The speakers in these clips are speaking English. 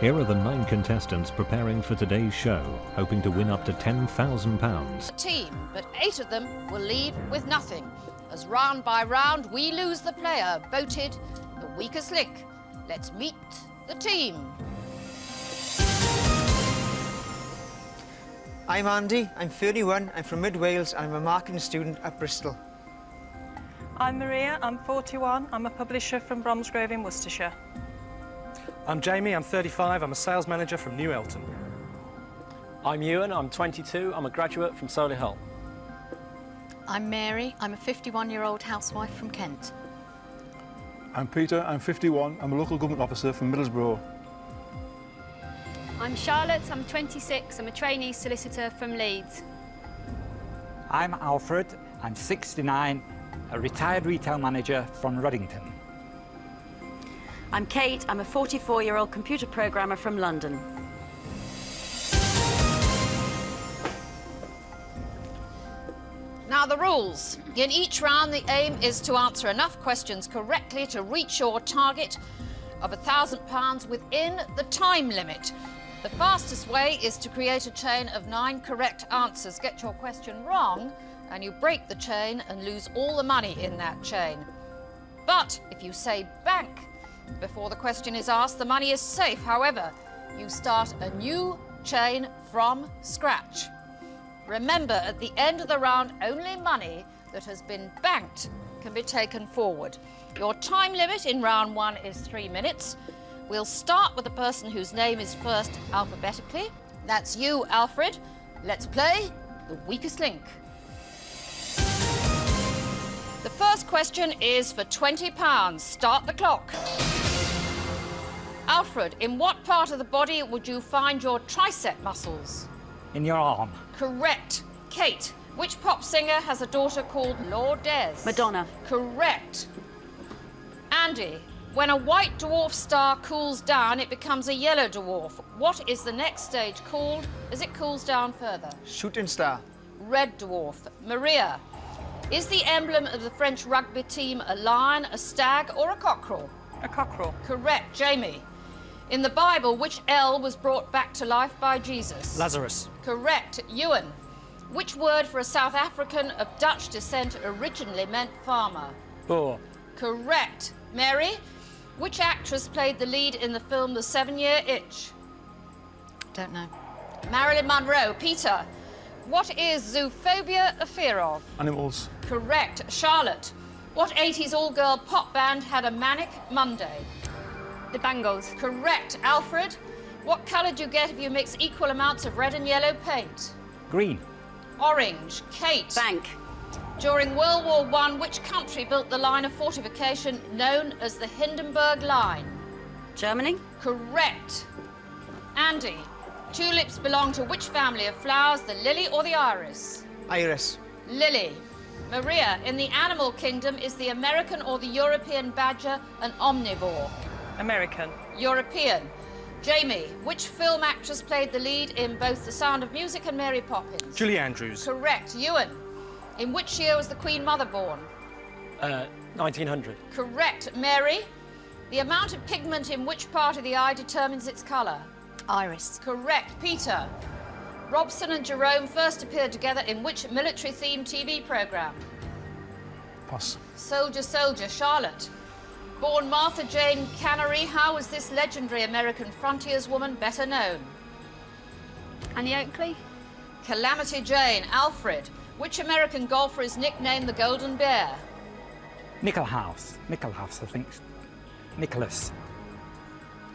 Here are the 9 contestants preparing for today's show, hoping to win up to £10,000. Team, but 8 of them will leave with nothing, as round by round we lose the player voted the weakest link. Let's meet the team. I'm Andy, I'm 31, I'm from Mid Wales and I'm a marketing student at Bristol. I'm Maria, I'm 41, I'm a publisher from Bromsgrove in Worcestershire. I'm Jamie, I'm 35, I'm a sales manager from New Elton. I'm Ewan, I'm 22, I'm a graduate from Solihull. I'm Mary, I'm a 51-year-old housewife from Kent. I'm Peter, I'm 51, I'm a local government officer from Middlesbrough. I'm Charlotte, I'm 26, I'm a trainee solicitor from Leeds. I'm Alfred, I'm 69, a retired retail manager from Ruddington. I'm Kate, I'm a 44-year-old computer programmer from London. Now the rules. In each round the aim is to answer enough questions correctly to reach your target of £1,000 within the time limit. The fastest way is to create a chain of 9 correct answers. Get your question wrong and you break the chain and lose all the money in that chain. But if you say bank before the question is asked, the money is safe. However, you start a new chain from scratch. Remember, at the end of the round, only money that has been banked can be taken forward. Your time limit in round 1 is 3 minutes. We'll start with the person whose name is first alphabetically. That's you, Alfred. Let's play the weakest link. The first question is for £20. Start the clock. Alfred, in what part of the body would you find your tricep muscles? In your arm. Correct. Kate, which pop singer has a daughter called Lourdes? Madonna. Correct. Andy, when a white dwarf star cools down, it becomes a yellow dwarf. What is the next stage called as it cools down further? Shooting star. Red dwarf. Maria, is the emblem of the French rugby team a lion, a stag, or a cockerel? A cockerel. Correct. Jamie, in the Bible, which L was brought back to life by Jesus? Lazarus. Correct. Ewan, which word for a South African of Dutch descent originally meant farmer? Boar. Correct. Mary, which actress played the lead in the film The 7-Year Itch? Don't know. Marilyn Monroe. Peter, what is zoophobia a fear of? Animals. Correct. Charlotte, what 80s all-girl pop band had a manic Monday? The Bangles. Correct. Alfred, what colour do you get if you mix equal amounts of red and yellow paint? Green. Orange. Kate. Bank. During World War I, which country built the line of fortification known as the Hindenburg Line? Germany. Correct. Andy, tulips belong to which family of flowers, the lily or the iris? Iris. Lily. Maria, in the animal kingdom, is the American or the European badger an omnivore? American. European. Jamie, which film actress played the lead in both The Sound of Music and Mary Poppins? Julie Andrews. Correct. Ewan, in which year was the Queen Mother born? 1900. Correct. Mary, the amount of pigment in which part of the eye determines its colour? Iris. Correct. Peter, Robson and Jerome first appeared together in which military-themed TV programme? Pass. Soldier, Soldier. Charlotte, born Martha Jane Canary, how was this legendary American frontierswoman better known? Annie Oakley. Calamity Jane. Alfred, which American golfer is nicknamed the Golden Bear? Nicklaus, I think. Nicholas.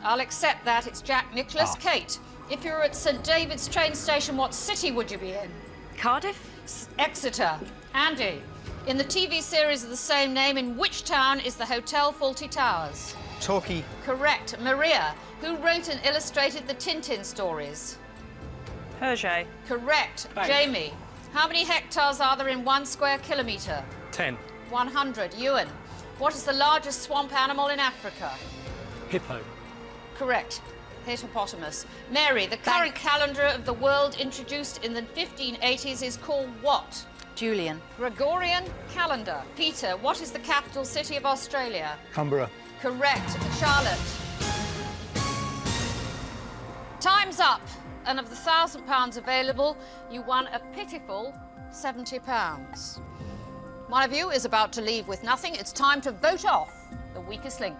I'll accept that. It's Jack Nicklaus. Ah. Kate, if you were at St David's train station, what city would you be in? Cardiff. Exeter. Andy, in the TV series of the same name, in which town is the Hotel Fawlty Towers? Torquay. Correct. Maria, who wrote and illustrated the Tintin stories? Hergé. Correct. Bank. Jamie, how many hectares are there in 1 square kilometre? 10. 100. Ewan, what is the largest swamp animal in Africa? Hippo. Correct. Hippopotamus. Mary, the current calendar of the world introduced in the 1580s is called what? Julian. Gregorian calendar. Peter, what is the capital city of Australia? Canberra. Correct. Charlotte, and of the £1,000 available, you won a pitiful £70. One of you is about to leave with nothing. It's time to vote off the weakest link.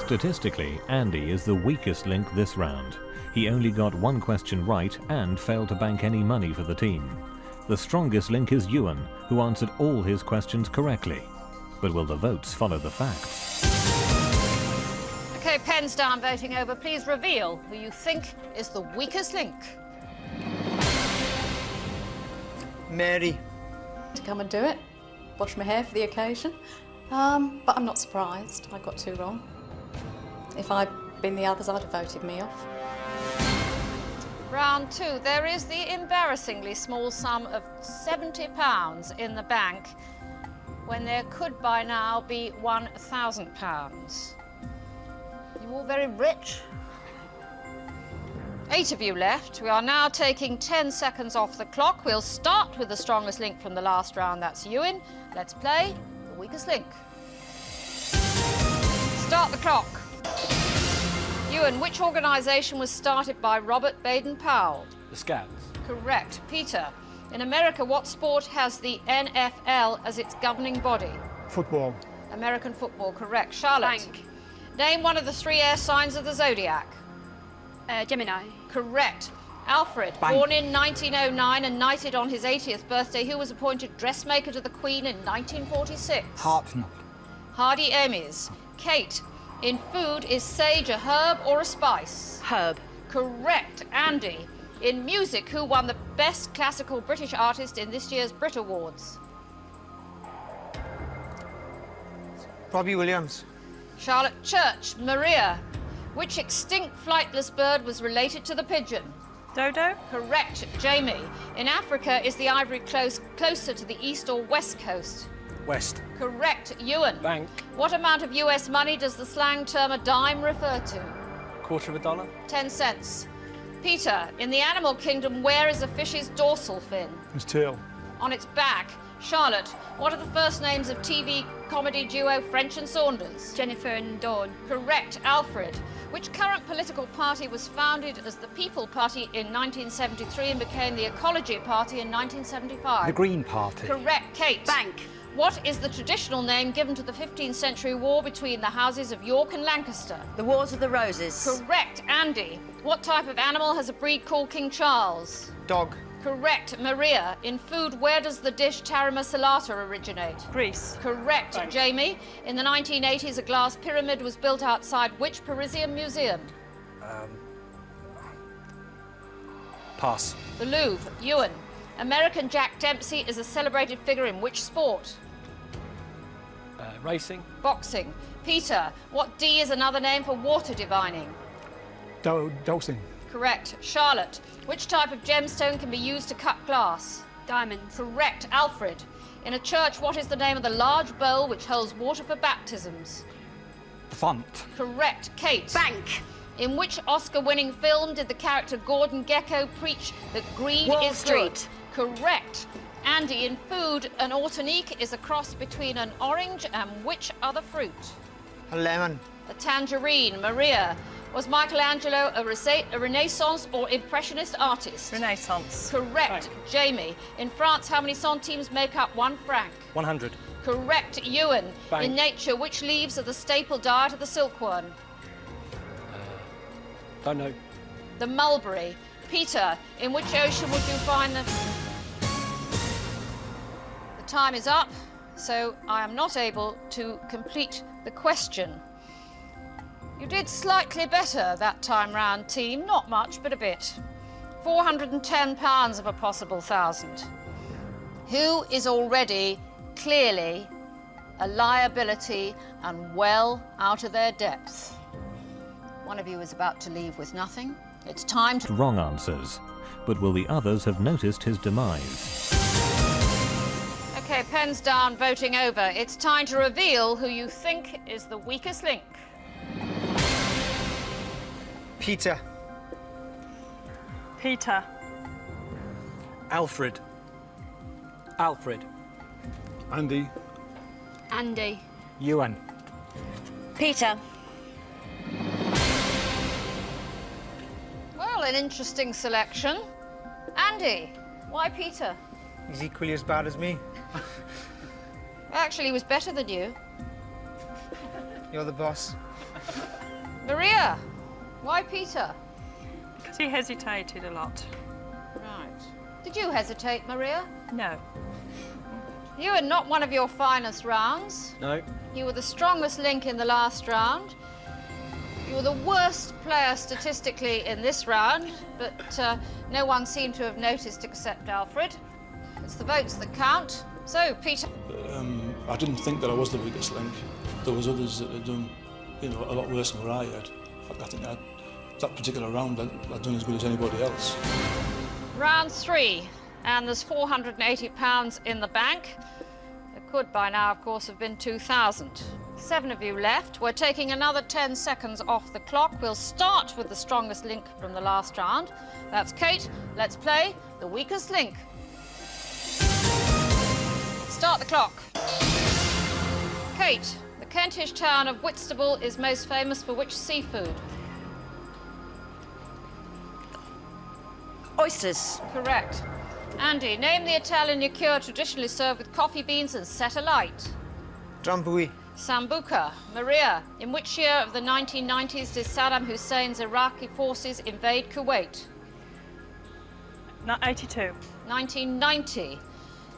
Statistically, Andy is the weakest link this round. He only got one question right and failed to bank any money for the team. The strongest link is Ewan, who answered all his questions correctly. But will the votes follow the facts? OK, pens down, voting over. Please reveal who you think is the weakest link. Mary. To come and do it, wash my hair for the occasion. But I'm not surprised. I got 2 wrong. If I'd been the others, I'd have voted me off. Round 2, there is the embarrassingly small sum of £70 in the bank, when there could by now be £1,000. You're all very rich. 8 of you left. We are now taking 10 seconds off the clock. We'll start with the strongest link from the last round. That's Ewan. Let's play the weakest link. Start the clock. Ewan, which organisation was started by Robert Baden-Powell? The Scouts. Correct. Peter, in America, what sport has the NFL as its governing body? Football. American football. Correct. Charlotte. Bank. Name one of the 3 air signs of the zodiac. Gemini. Correct. Alfred, Bank. born in 1909 and knighted on his 80th birthday, who was appointed dressmaker to the Queen in 1946? Harpsnell. Hardy Amies. Kate, in food, is sage a herb or a spice? Herb. Correct. Andy, in music, who won the Best Classical British Artist in this year's Brit Awards? Robbie Williams. Charlotte Church. Maria, which extinct flightless bird was related to the pigeon? Dodo? Correct. Jamie, in Africa, is the ivory closer to the east or west coast? West. Correct. Ewan, Bank. what amount of US money does the slang term a dime refer to? $0.25. 10 cents. Peter, in the animal kingdom, where is a fish's dorsal fin? His tail. On its back. Charlotte, what are the first names of TV comedy duo French and Saunders? Jennifer and Dawn. Correct. Alfred, which current political party was founded as the People Party in 1973 and became the Ecology Party in 1975? The Green Party. Correct. Kate. Bank. What is the traditional name given to the 15th century war between the houses of York and Lancaster? The Wars of the Roses. Correct. Andy, what type of animal has a breed called King Charles? Dog. Correct. Maria, in food, where does the dish tarama salata originate? Greece. Correct. Bank. Jamie, in the 1980s, a glass pyramid was built outside which Parisian museum? Pass. The Louvre. Ewan, American Jack Dempsey is a celebrated figure in which sport? Racing. Boxing. Peter, what D is another name for water divining? Dowsing. Correct. Charlotte, which type of gemstone can be used to cut glass? Diamonds. Correct. Alfred, in a church, what is the name of the large bowl which holds water for baptisms? Font. Correct. Kate. Bank. In which Oscar-winning film did the character Gordon Gekko preach that greed Wall is Street. good? Correct. Andy, in food, an Autenique is a cross between an orange and which other fruit? A lemon. A tangerine. Maria, was Michelangelo a Renaissance or Impressionist artist? Renaissance. Correct. Jamie, in France, how many centimes make up 1 franc? 100. Correct. Ewan, Bank. in nature, which leaves are the staple diet of the silkworm? Don't know. The mulberry. Peter, in which ocean would you find the... The time is up, so I am not able to complete the question. You did slightly better that time round, team. Not much, but a bit. £410 of a possible 1,000. Who is already clearly a liability and well out of their depth? One of you is about to leave with nothing. It's time to... Wrong answers. But will the others have noticed his demise? OK, pens down, voting over. It's time to reveal who you think is the weakest link. Peter. Peter. Alfred. Alfred. Andy. Andy. Ewan. Peter. an interesting selection. Andy, why Peter? He's equally as bad as me. Actually, he was better than you. You're the boss. Maria, why Peter? Because he hesitated a lot. Right. Did you hesitate, Maria? No. You had not one of your finest rounds. No. You were the strongest link in the last round. You were the worst player statistically in this round, but no one seemed to have noticed except Alfred. It's the votes that count. So, Peter. I didn't think that I was the weakest link. There was others that had done, a lot worse than what I had. In fact, I think that particular round I'd done as good as anybody else. Round 3, and there's £480 in the bank. It could by now, of course, have been 2,000. 7 of you left. We're taking another 10 seconds off the clock. We'll start with the strongest link from the last round. That's Kate. Let's play the weakest link. Start the clock. Kate, the Kentish town of Whitstable is most famous for which seafood? Oysters. Correct. Andy, name the Italian liqueur traditionally served with coffee beans and set alight. Drambuie. Sambuca. Maria, in which year of the 1990s did Saddam Hussein's Iraqi forces invade Kuwait? 82. 1990.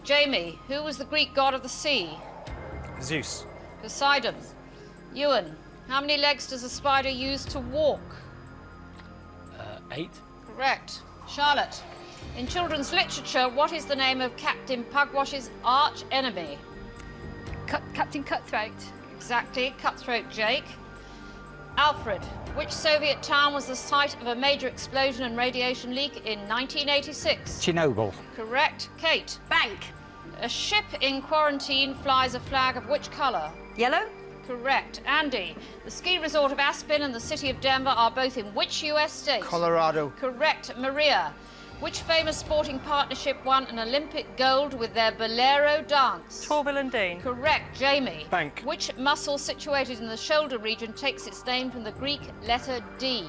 Jamie, who was the Greek god of the sea? Zeus. Poseidon. Ewan, how many legs does a spider use to walk? 8. Correct. Charlotte, in children's literature, what is the name of Captain Pugwash's arch enemy? Captain Cutthroat. Exactly, Cutthroat Jake. Alfred, which Soviet town was the site of a major explosion and radiation leak in 1986? Chernobyl. Correct. Kate. Bank. A ship in quarantine flies a flag of which colour? Yellow. Correct. Andy, the ski resort of Aspen and the city of Denver are both in which US state? Colorado. Correct. Maria, which famous sporting partnership won an Olympic gold with their Bolero dance? Torvill and Dean. Correct. Jamie. Bank. Which muscle situated in the shoulder region takes its name from the Greek letter D?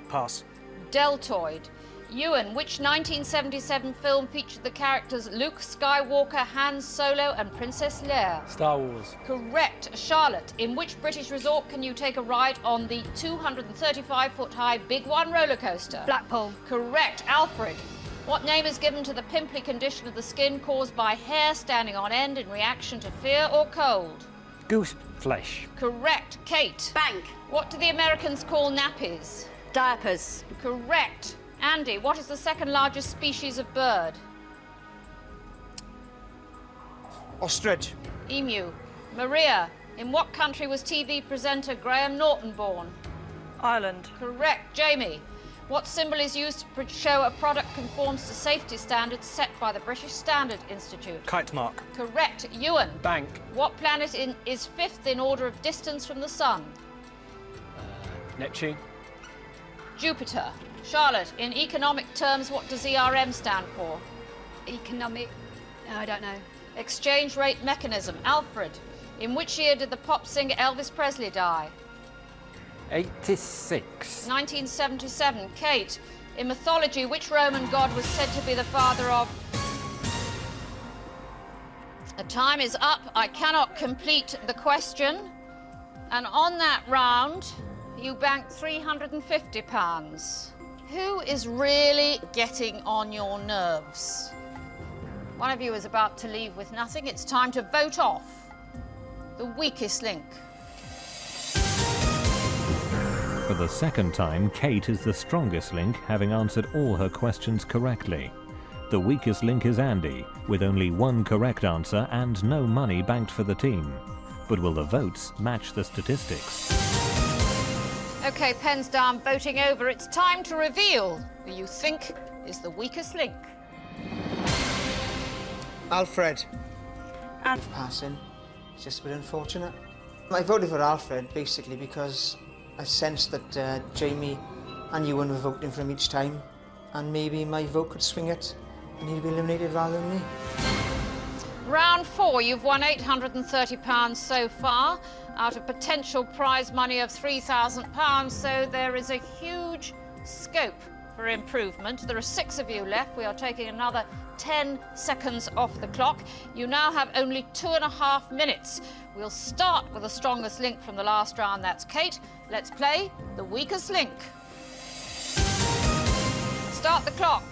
Pass. Deltoid. Ewan, which 1977 film featured the characters Luke Skywalker, Han Solo and Princess Leia? Star Wars. Correct. Charlotte, in which British resort can you take a ride on the 235-foot-high Big One roller coaster? Blackpool. Correct. Alfred, what name is given to the pimply condition of the skin caused by hair standing on end in reaction to fear or cold? Goose flesh. Correct. Kate. Bank. What do the Americans call nappies? Diapers. Correct. Andy, what is the second largest species of bird? Ostrich. Emu. Maria, in what country was TV presenter Graham Norton born? Ireland. Correct. Jamie, what symbol is used to show a product conforms to safety standards set by the British Standard Institute? Kite mark. Correct. Ewan, Bank. what planet is fifth in order of distance from the Sun? Neptune. Jupiter. Charlotte, in economic terms, what does ERM stand for? Economic. I don't know. Exchange rate mechanism. Alfred, in which year did the pop singer Elvis Presley die? 86. 1977. Kate, in mythology, which Roman god was said to be the father of... The time is up. I cannot complete the question. And on that round, you banked £350. Who is really getting on your nerves? One of you is about to leave with nothing. It's time to vote off the weakest link. For the second time, Kate is the strongest link, having answered all her questions correctly. The weakest link is Andy, with only one correct answer and no money banked for the team. But will the votes match the statistics? OK, pens down, voting over. It's time to reveal who you think is the weakest link. Alfred. And Passing. It's just a bit unfortunate. I voted for Alfred, basically, because I sensed that Jamie and Ewan were voting for him each time, and maybe my vote could swing it, and he'd be eliminated rather than me. Round 4, you've won £830 so far, out of potential prize money of £3,000, so there is a huge scope for improvement. There are 6 of you left. We are taking another 10 seconds off the clock. You now have only 2.5 minutes. We'll start with the strongest link from the last round. That's Kate. Let's play the weakest link. Start the clock.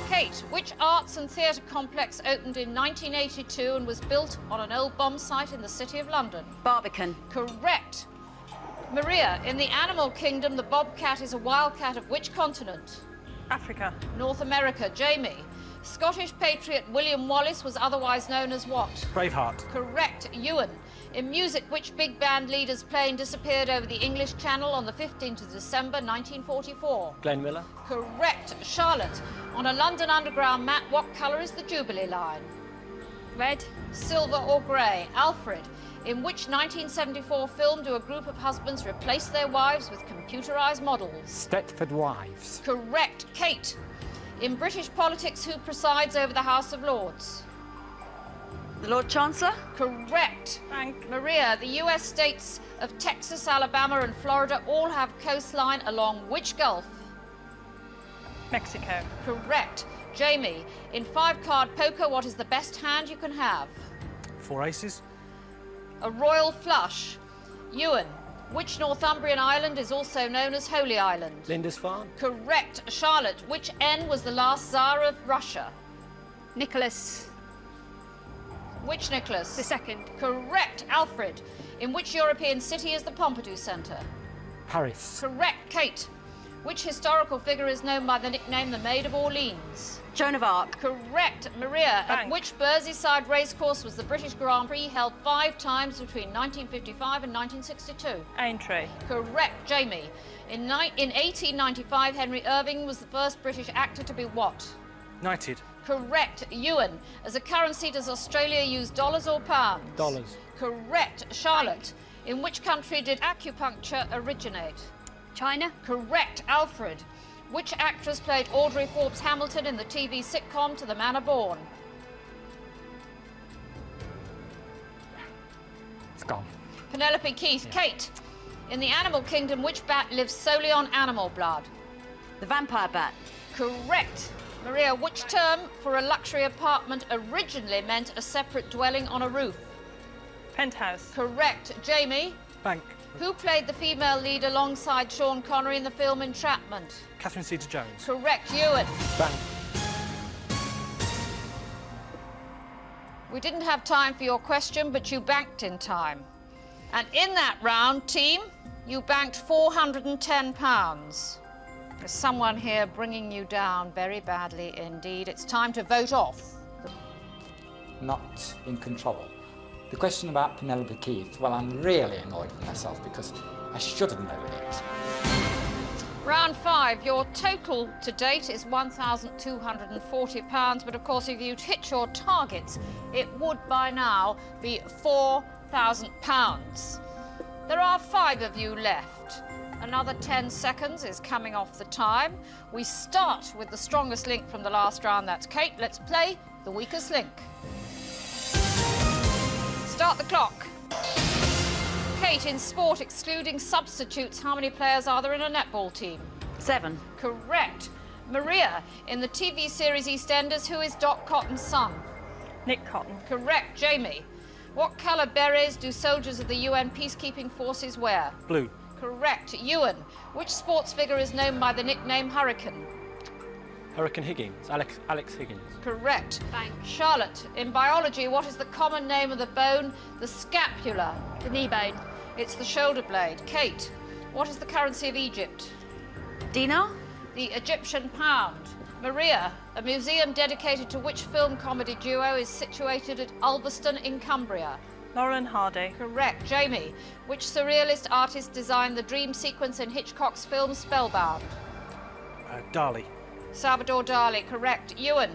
Kate, which arts and theatre complex opened in 1982 and was built on an old bomb site in the City of London? Barbican. Correct. Maria, in the animal kingdom, the bobcat is a wildcat of which continent? Africa. North America. Jamie, Scottish patriot William Wallace was otherwise known as what? Braveheart. Correct. Ewan, in music, which big band leader's plane disappeared over the English Channel on the 15th of December 1944? Glenn Miller. Correct. Charlotte, on a London Underground map, what colour is the Jubilee line? Red. Silver or grey? Alfred, in which 1974 film do a group of husbands replace their wives with computerised models? Stepford Wives. Correct. Kate, in British politics, who presides over the House of Lords? The Lord Chancellor. Correct. Bank. Maria, the US states of Texas, Alabama and Florida all have coastline along which gulf? Mexico. Correct. Jamie, in 5-card poker, what is the best hand you can have? 4 aces. A royal flush. Ewan, which Northumbrian island is also known as Holy Island? Lindisfarne. Correct. Charlotte, which N was the last Tsar of Russia? Nicholas Which Nicholas? the second. Correct. Alfred, in which European city is the Pompidou Centre? Paris. Correct. Kate, which historical figure is known by the nickname the Maid of Orleans? Joan of Arc. Correct. Maria, at Bank. which Merseyside racecourse was the British Grand Prix held 5 times between 1955 and 1962? Aintree. Correct. Jamie, in 1895, Henry Irving was the first British actor to be what? Knighted. Correct. Ewan, as a currency, does Australia use dollars or pounds? Dollars. Correct. Charlotte, in which country did acupuncture originate? China. Correct. Alfred, which actress played Audrey Forbes Hamilton in the TV sitcom To the Manor Born? It's gone. Penelope Keith. Kate, in the animal kingdom, which bat lives solely on animal blood? The vampire bat. Correct. Maria, which term for a luxury apartment originally meant a separate dwelling on a roof? Penthouse. Correct. Jamie, Bank. who played the female lead alongside Sean Connery in the film Entrapment? Catherine Zeta-Jones. Correct. Ewan. Bank. We didn't have time for your question, but you banked in time. And in that round, team, you banked £410. There's someone here bringing you down very badly indeed. It's time to vote off. Not in control. The question about Penelope Keith, well, I'm really annoyed with myself because I should have known it. Round 5, your total to date is £1,240, but of course if you'd hit your targets, it would by now be £4,000. There are 5 of you left. Another 10 seconds is coming off the time. We start with the strongest link from the last round, that's Kate. Let's play the weakest link. Start the clock. Kate, in sport, excluding substitutes, how many players are there in a netball team? 7. Correct. Maria, in the TV series EastEnders, who is Doc Cotton's son? Nick Cotton. Correct. Jamie, what colour berets do soldiers of the UN peacekeeping forces wear? Blue. Correct. Ewan, which sports figure is known by the nickname Hurricane? Hurricane Higgins. Alex Higgins. Correct. Bank. Charlotte, in biology, what is the common name of the bone? The scapula. The knee bone. It's the shoulder blade. Kate, what is the currency of Egypt? Dinar. The Egyptian pound. Maria, a museum dedicated to which film comedy duo is situated at Ulverston in Cumbria? Lauren Hardy. Correct. Jamie, which surrealist artist designed the dream sequence in Hitchcock's film Spellbound? Dali. Salvador Dali. Correct. Ewan,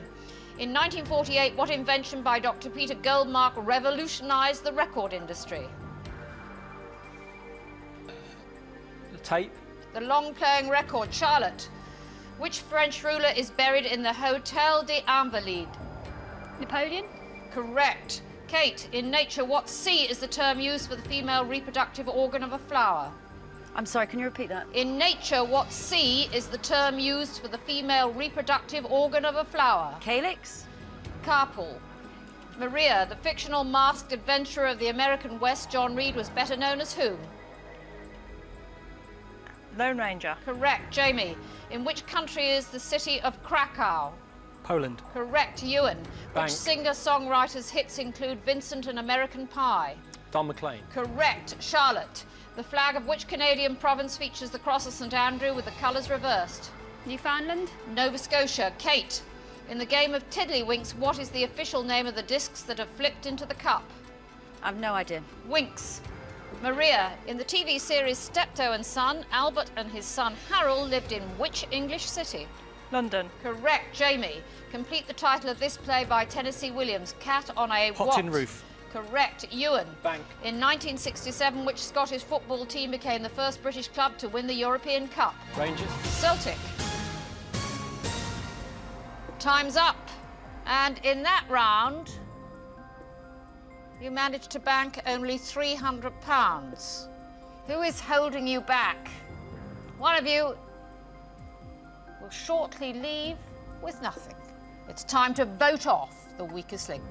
in 1948, what invention by Dr. Peter Goldmark revolutionised the record industry? The tape. The long-playing record. Charlotte, which French ruler is buried in the Hôtel des Invalides? Napoleon. Correct. Kate, in nature, what C is the term used for the female reproductive organ of a flower? I'm sorry, can you repeat that? In nature, what C is the term used for the female reproductive organ of a flower? Calyx? Carpel. Maria, the fictional masked adventurer of the American West, John Reed, was better known as whom? Lone Ranger. Correct. Jamie, in which country is the city of Krakow? Poland. Correct. Ewan, Bank. which singer-songwriter's hits include Vincent and American Pie? Don McLean. Correct. Charlotte, the flag of which Canadian province features the cross of St Andrew with the colours reversed? Newfoundland. Nova Scotia. Kate, in the game of Tiddlywinks, what is the official name of the discs that have flipped into the cup? I've no idea. Winks. Maria, in the TV series Steptoe and Son, Albert and his son Harold lived in which English city? London. Correct. Jamie, complete the title of this play by Tennessee Williams, Cat on a Hot what? Tin Roof. Correct. Ewan, Bank. in 1967, which Scottish football team became the first British club to win the European Cup? Rangers. Celtic. Time's up. And in that round, you managed to bank only £300. Who is holding you back? One of you will shortly leave with nothing. It's time to vote off the weakest link.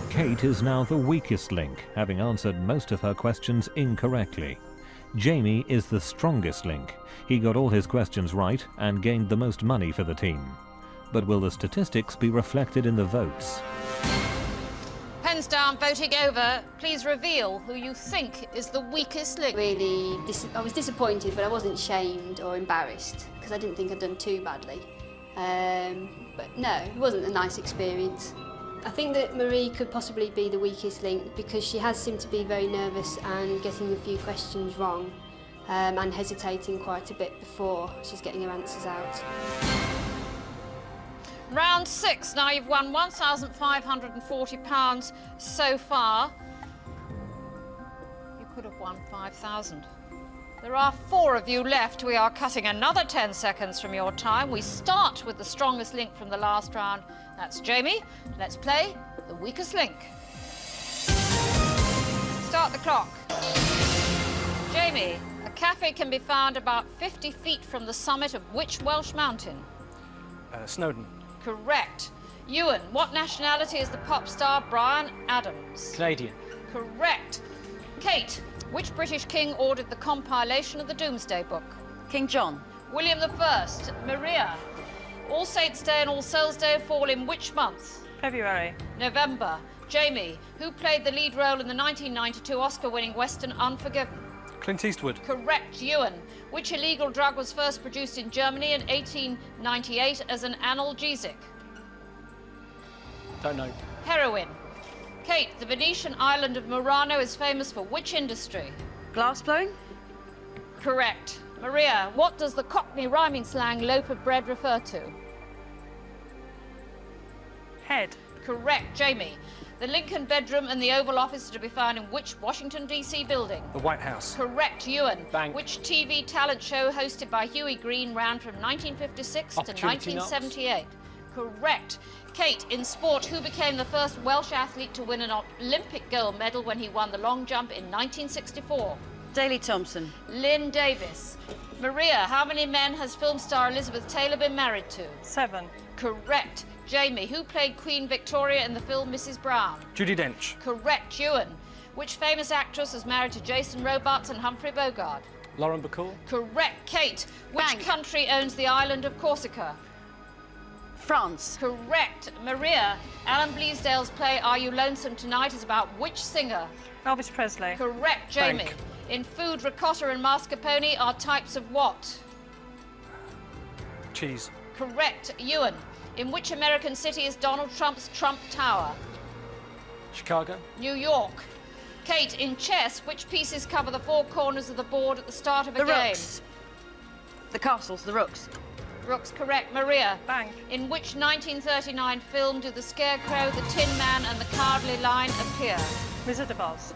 Kate is now the weakest link, having answered most of her questions incorrectly. Jamie is the strongest link. He got all his questions right and gained the most money for the team. But will the statistics be reflected in the votes? Pens down, voting over. Please reveal who you think is the weakest link. Really, I was disappointed, but I wasn't shamed or embarrassed because I didn't think I'd done too badly. But no, it wasn't a nice experience. I think that Marie could possibly be the weakest link because she has seemed to be very nervous and getting a few questions wrong and hesitating quite a bit before she's getting her answers out. Round 6. Now you've won £1,540 so far. You could have won 5,000. There are 4 of you left. We are cutting another 10 seconds from your time. We start with the strongest link from the last round. That's Jamie. Let's play the weakest link. Start the clock. Jamie, a cafe can be found about 50 feet from the summit of which Welsh mountain? Snowdon. Correct. Ewan, what nationality is the pop star Bryan Adams? Canadian. Correct. Kate, which British king ordered the compilation of the Doomsday Book? King John. William I. Maria, All Saints' Day and All Souls' Day fall in which month? February. November. Jamie, who played the lead role in the 1992 Oscar-winning western Unforgiven? Clint Eastwood. Correct. Ewan, which illegal drug was first produced in Germany in 1898 as an analgesic? Don't know. Heroin. Kate, the Venetian island of Murano is famous for which industry? Glass blowing? Correct. Maria, what does the Cockney rhyming slang loaf of bread refer to? Head. Correct. Jamie, the Lincoln bedroom and the Oval Office are to be found in which Washington, D.C. building? The White House. Correct. Ewan, Bank. which TV talent show hosted by Huey Green ran from 1956 to Opportunity 1978? Correct. Kate, in sport, who became the first Welsh athlete to win an Olympic gold medal when he won the long jump in 1964? Daley Thompson. Lynn Davis. Maria, how many men has film star Elizabeth Taylor been married to? 7. Correct. Jamie, who played Queen Victoria in the film Mrs. Brown? Judi Dench. Correct. Ewan, which famous actress is married to Jason Robards and Humphrey Bogart? Lauren Bacall. Correct. Kate, which Bank. country owns the island of Corsica? France. Correct. Maria, Alan Bleasdale's play Are You Lonesome Tonight is about which singer? Elvis Presley. Correct. Jamie, Bank. in food, ricotta and mascarpone are types of what? Cheese. Correct. Ewan, in which American city is Donald Trump's Trump Tower? Chicago. New York. Kate, in chess, which pieces cover the 4 corners of the board at the start of a The game? rooks. The castles, the rooks. Rooks, correct. Maria, Bank. in which 1939 film do the Scarecrow, the Tin Man and the Cowardly Lion appear? Wizard of Oz.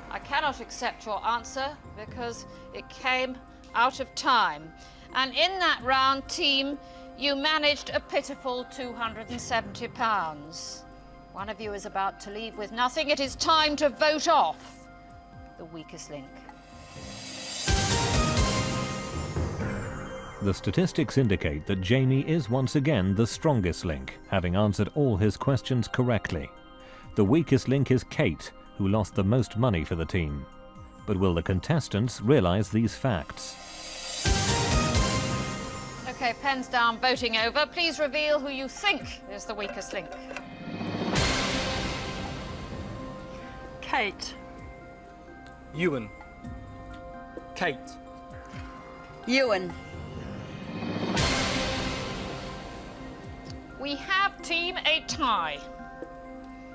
I cannot accept your answer because it came out of time. And in that round, team, you managed a pitiful £270. One of you is about to leave with nothing. It is time to vote off the the weakest link? The statistics indicate that Jamie is once again the strongest link, having answered all his questions correctly. The weakest link is Kate, who lost the most money for the team. But will the contestants realise these facts? Okay, pens down, voting over. Please reveal who you think is the weakest link. Kate. Ewan. Kate. Ewan. We have team a tie.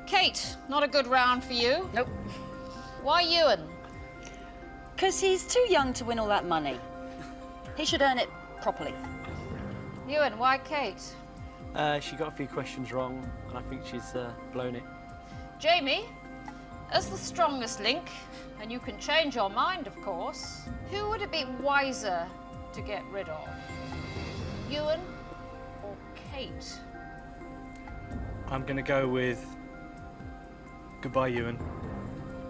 Kate, not a good round for you. Nope. Why Ewan? Because he's too young to win all that money. He should earn it properly. Ewan, why Kate? She got a few questions wrong, and I think she's blown it. Jamie, as the strongest link, and you can change your mind, of course, who would it be wiser to get rid of? Ewan or Kate? I'm going to go with goodbye, Ewan.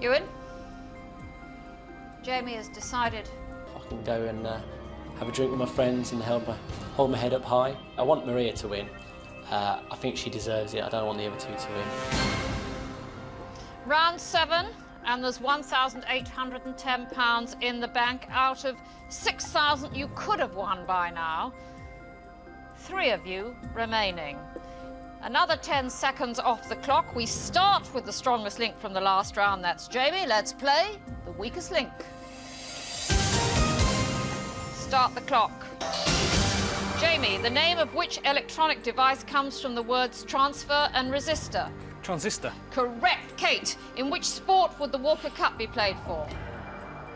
Ewan? Jamie has decided. I can go and have a drink with my friends and hold my head up high. I want Maria to win. I think she deserves it. I don't want the other two to win. Round 7, and there's £1,810 in the bank out of 6,000 you could have won by now. 3 of you remaining. Another 10 seconds off the clock. We start with the strongest link from the last round. That's Jamie. Let's play the weakest link. Start the clock. Jamie, the name of which electronic device comes from the words transfer and resistor? Transistor. Correct. Kate, in which sport would the Walker Cup be played for?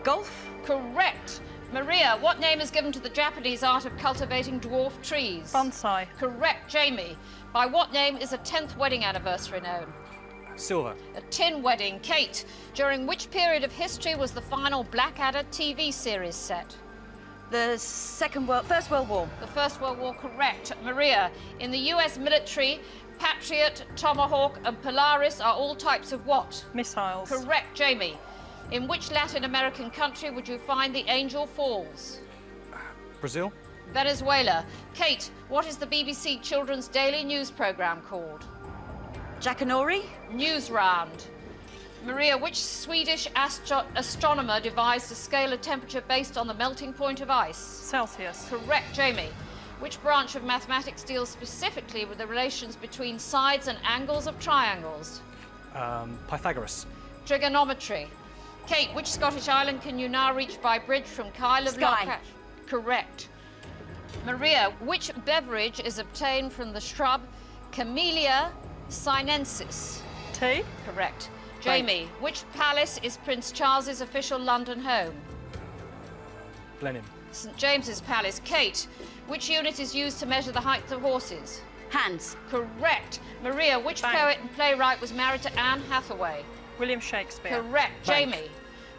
Golf. Correct. Maria, what name is given to the Japanese art of cultivating dwarf trees? Bonsai. Correct. Jamie, by what name is a 10th wedding anniversary known? Silver. A tin wedding. Kate, during which period of history was the final Blackadder TV series set? The First World War. The First World War, correct. Maria, in the US military, Patriot, Tomahawk and Polaris are all types of what? Missiles. Correct. Jamie, in which Latin American country would you find the Angel Falls? Brazil. Venezuela. Kate, what is the BBC children's daily news programme called? Jackanory. News Round. Maria, which Swedish astronomer devised a scale of temperature based on the melting point of ice? Celsius. Correct. Jamie, which branch of mathematics deals specifically with the relations between sides and angles of triangles? Pythagoras. Trigonometry. Kate, which Scottish island can you now reach by bridge from Kyle of Skye. Lockhart? Correct. Maria, which beverage is obtained from the shrub Camellia sinensis? Tea. Correct. Jamie, which palace is Prince Charles's official London home? Blenheim. St James's Palace. Kate, which unit is used to measure the height of horses? Hands. Correct. Maria, which Bank. poet and playwright was married to Anne Hathaway? William Shakespeare. Correct. Bank. Jamie,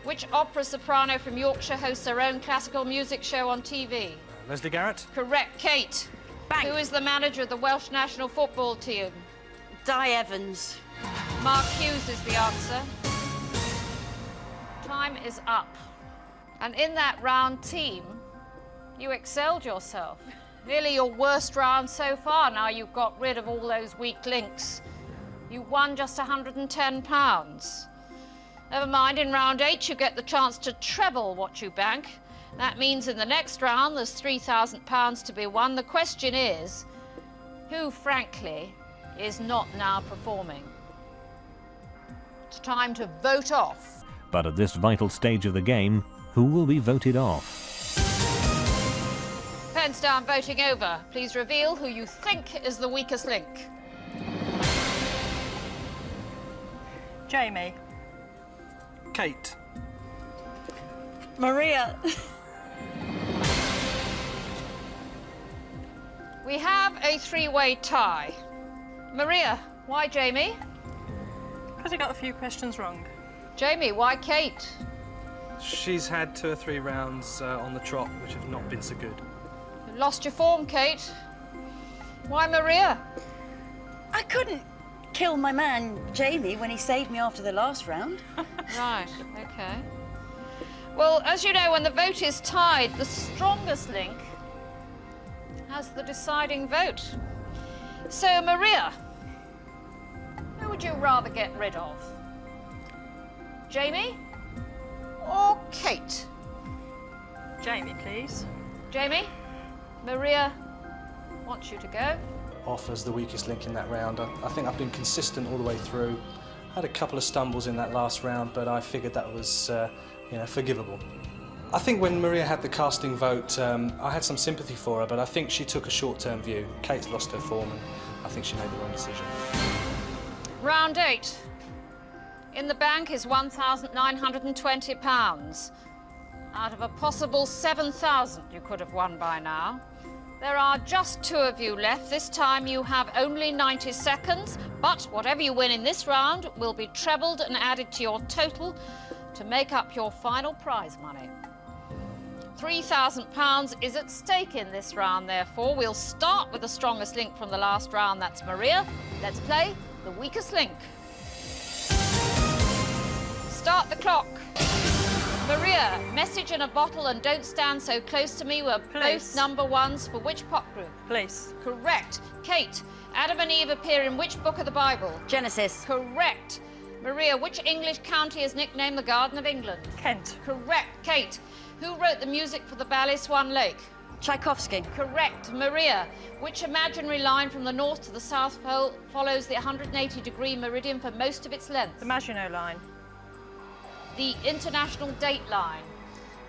which opera soprano from Yorkshire hosts her own classical music show on TV? Leslie Garrett. Correct. Kate, Bank. who is the manager of the Welsh national football team? Di Evans. Mark Hughes is the answer. Time is up. And in that round, team, you excelled yourself. Nearly your worst round so far. Now you've got rid of all those weak links. You won just £110. Never mind, in round 8 you get the chance to treble what you bank. That means in the next round there's £3,000 to be won. The question is, who, frankly, is not now performing? It's time to vote off. But at this vital stage of the game, who will be voted off? Pens down, voting over. Please reveal who you think is the weakest link. Jamie. Kate. Maria. We have a 3-way tie. Maria, why Jamie? Because he got a few questions wrong. Jamie, why Kate? She's had 2 or 3 rounds on the trot which have not been so good. You lost your form, Kate. Why Maria? I couldn't kill my man, Jamie, when he saved me after the last round. Right, okay. Well, as you know, when the vote is tied, the strongest link has the deciding vote. So, Maria, who would you rather get rid of? Jamie or Kate? Jamie, please. Jamie, Maria wants you to go. Offers the weakest link in that round. I think I've been consistent all the way through. Had a couple of stumbles in that last round, but I figured that was, forgivable. I think when Maria had the casting vote, I had some sympathy for her, but I think she took a short-term view. Kate's lost her form, and I think she made the wrong decision. Round 8. In the bank is £1,920. Out of a possible 7,000 you could have won by now. There are just 2 of you left. This time you have only 90 seconds, but whatever you win in this round will be trebled and added to your total to make up your final prize money. £3,000 is at stake in this round, therefore. We'll start with the strongest link from the last round, that's Maria. Let's play the weakest link. Start the clock. Maria, Message in a Bottle and Don't Stand So Close to Me were both #1s for which pop group? Police. Correct. Kate, Adam and Eve appear in which book of the Bible? Genesis. Correct. Maria, which English county is nicknamed the Garden of England? Kent. Correct. Kate, who wrote the music for the ballet Swan Lake? Tchaikovsky. Correct. Maria, which imaginary line from the north to the south pole follows the 180-degree meridian for most of its length? The Maginot Line. The International Date Line.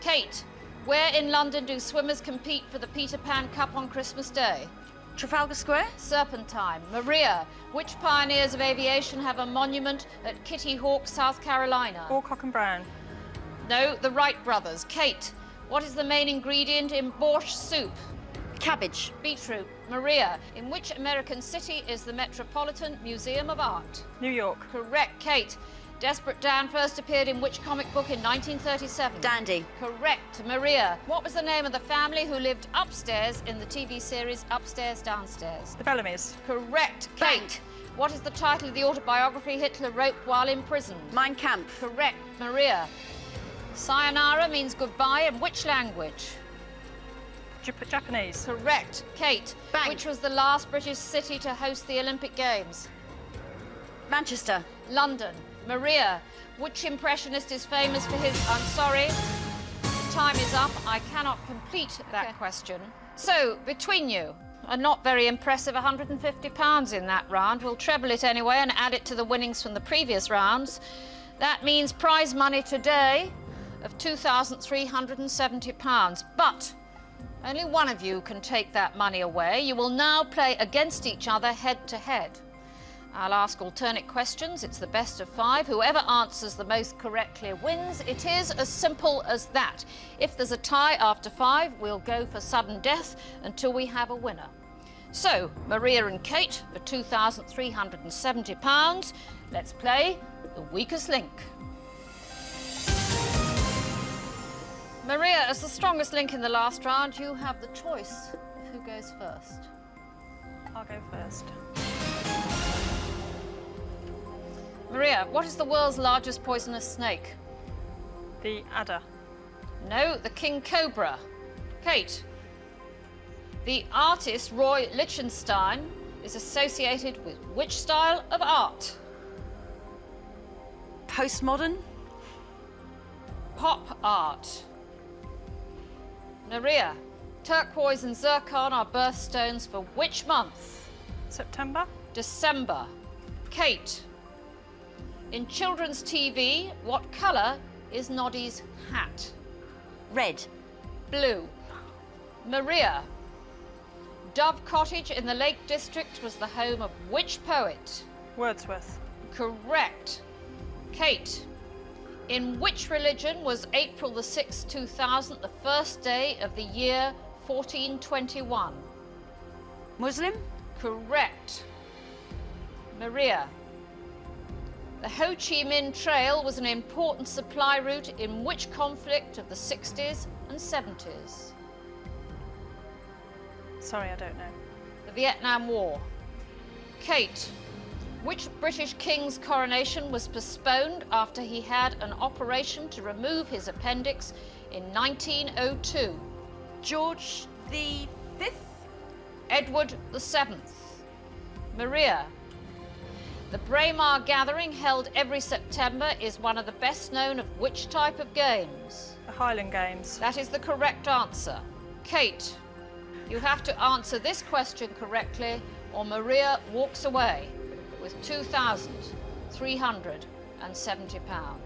Kate, where in London do swimmers compete for the Peter Pan Cup on Christmas Day? Trafalgar Square. Serpentine. Maria, which pioneers of aviation have a monument at Kitty Hawk, South Carolina? Alcock and Brown. No, the Wright brothers. Kate, what is the main ingredient in borscht soup? Cabbage. Beetroot. Maria, in which American city is the Metropolitan Museum of Art? New York. Correct. Kate, Desperate Dan first appeared in which comic book in 1937? Dandy. Correct. Maria, what was the name of the family who lived upstairs in the TV series Upstairs, Downstairs? The Bellamys. Correct. Bank. Kate, what is the title of the autobiography Hitler wrote while imprisoned? Mein Kampf. Correct. Maria, sayonara means goodbye in which language? Japanese. Correct. Kate, Bank. which was the last British city to host the Olympic Games? Manchester. London. Maria, which impressionist is famous for his... I'm sorry, time is up. I cannot complete that question. So, between you, a not very impressive £150 in that round. We'll treble it anyway and add it to the winnings from the previous rounds. That means prize money today of £2,370. But only one of you can take that money away. You will now play against each other head-to-head. I'll ask alternate questions. It's the best of 5. Whoever answers the most correctly wins. It is as simple as that. If there's a tie after 5, we'll go for sudden death until we have a winner. So, Maria and Kate for £2,370. Let's play the weakest link. Maria, as the strongest link in the last round, you have the choice of who goes first. I'll go first. Maria, what is the world's largest poisonous snake? The adder. No, the king cobra. Kate, the artist Roy Lichtenstein is associated with which style of art? Postmodern. Pop art. Maria, turquoise and zircon are birthstones for which month? September. December. Kate, in children's TV, what colour is Noddy's hat? Red. Blue. Maria, Dove Cottage in the Lake District was the home of which poet? Wordsworth. Correct. Kate, in which religion was April the 6th, 2000, the first day of the year 1421? Muslim. Correct. Maria, the Ho Chi Minh Trail was an important supply route in which conflict of the 60s and 70s? Sorry, I don't know. The Vietnam War. Kate, Which British king's coronation was postponed after he had an operation to remove his appendix in 1902? George the Fifth? Edward the Seventh. Maria. The Braemar gathering held every September is one of the best known of which type of games? The Highland Games. That is the correct answer. Kate, you have to answer this question correctly or Maria walks away with £2,370.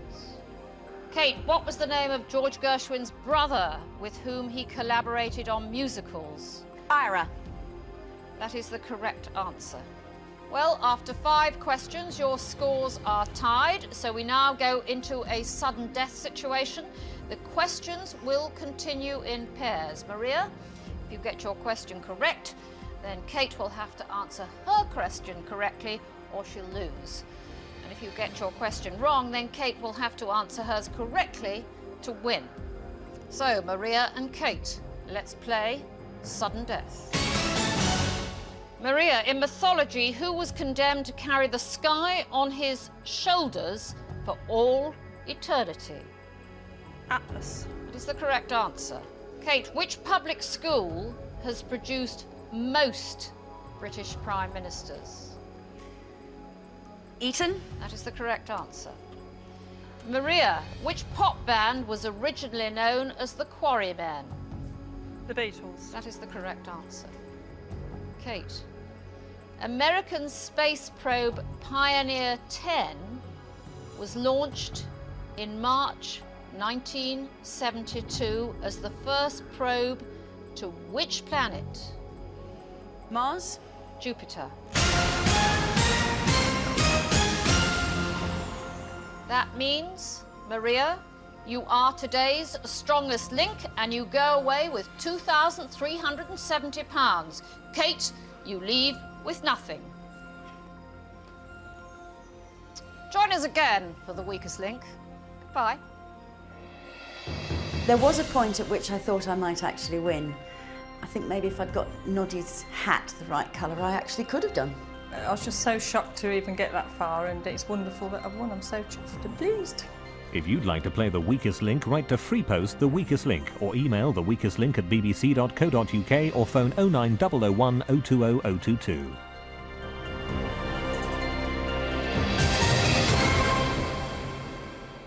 Kate, what was the name of George Gershwin's brother with whom he collaborated on musicals? Ira. That is the correct answer. Well, after 5 questions, your scores are tied, so we now go into a sudden death situation. The questions will continue in pairs. Maria, if you get your question correct, then Kate will have to answer her question correctly or she'll lose. And if you get your question wrong, then Kate will have to answer hers correctly to win. So, Maria and Kate, let's play sudden death. Maria, in mythology, who was condemned to carry the sky on his shoulders for all eternity? Atlas. It is the correct answer. Kate, which public school has produced most British Prime Ministers? Eton. That is the correct answer. Maria, which pop band was originally known as the Quarrymen? The Beatles. That is the correct answer. Kate, American space probe Pioneer 10 was launched in March 1972 as the first probe to which planet? Mars. Jupiter. That means, Maria, you are today's strongest link and you go away with £2,370. Kate, you leave with nothing. Join us again for the weakest link. Goodbye. There was a point at which I thought I might actually win. I think maybe if I'd got Noddy's hat the right colour, I actually could have done. I was just so shocked to even get that far, and it's wonderful that I've won. I'm so chuffed and pleased. If you'd like to play The Weakest Link, write to FreePost The Weakest Link or email theweakestlink@bbc.co.uk or phone 09001 020 022.